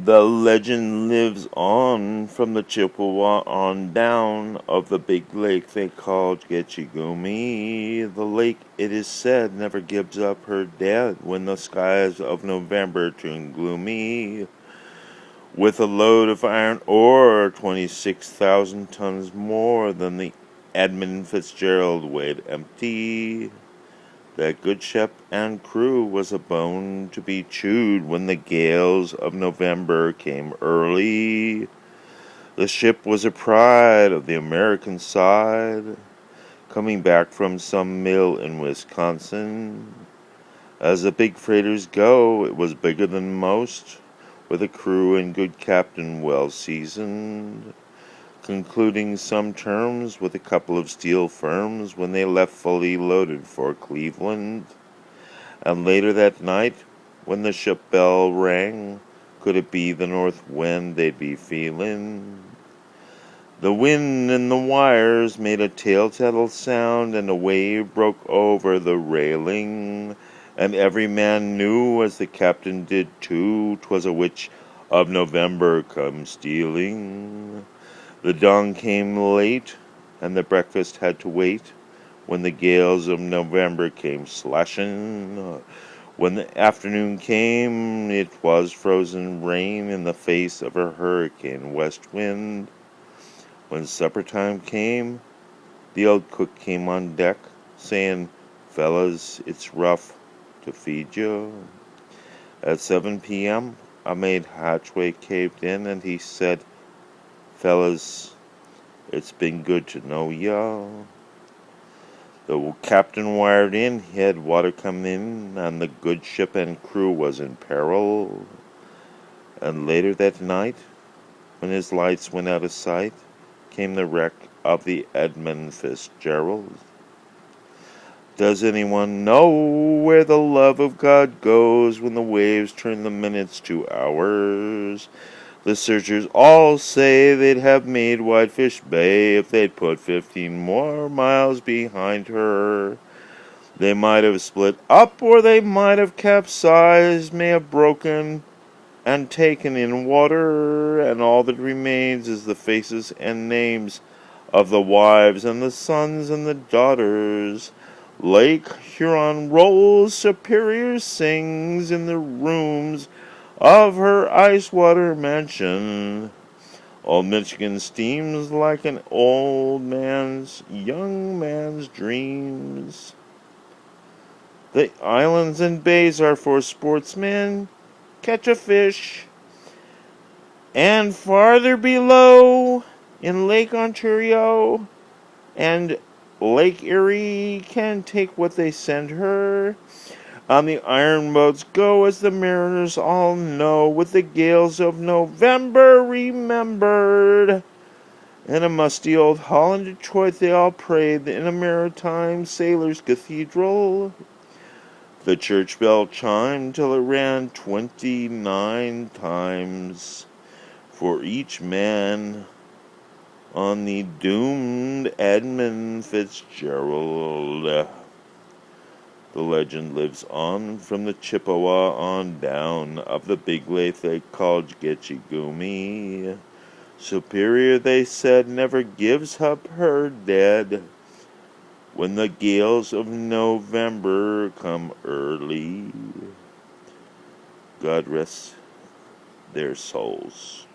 The legend lives on from the Chippewa on down of the big lake they called Gitchigumi. The lake, it is said, never gives up her dead when the skies of November turn gloomy. With a load of iron ore, 26,000 tons more than the Edmund Fitzgerald weighed empty. That good ship and crew was a bone to be chewed when the gales of November came early. The ship was a pride of the American side, coming back from some mill in Wisconsin. As the big freighters go, it was bigger than most, with a crew and good captain well seasoned, concluding some terms with a couple of steel firms when they left fully loaded for Cleveland. And later that night, when the ship bell rang, could it be the north wind they'd be feeling? The wind in the wires made a telltale sound, and a wave broke over the railing, and every man knew, as the captain did too, 'twas a witch of November come stealing. The dawn came late, and the breakfast had to wait, when the gales of November came slashing. When the afternoon came, it was frozen rain in the face of a hurricane west wind. When supper time came, the old cook came on deck, saying, "Fellas, it's rough to feed you." At 7 p.m., a maid hatchway caved in, and he said, "Fellas, it's been good to know ya." The captain wired in, he had water come in, and the good ship and crew was in peril. And later that night, when his lights went out of sight, came the wreck of the Edmund Fitzgerald. Does anyone know where the love of God goes when the waves turn the minutes to hours? The searchers all say they'd have made Whitefish Bay if they'd put 15 more miles behind her. They might have split up, or they might have capsized, may have broken and taken in water, and all that remains is the faces and names of the wives and the sons and the daughters. Lake Huron rolls, Superior sings in the rooms of her ice-water mansion. Old Michigan steams like an young man's dreams. The islands and bays are for sportsmen, catch a fish. And farther below, in Lake Ontario and Lake Erie, can take what they send her. On the iron boats go, as the mariners all know, with the gales of November remembered. In a musty old hall in Detroit they all prayed in a maritime sailor's cathedral. The church bell chimed till it rang 29 times for each man on the doomed Edmund Fitzgerald. The legend lives on from the Chippewa on down of the big lake they called Gitchigumi. Superior, they said, never gives up her dead when the gales of November come early. God rest their souls.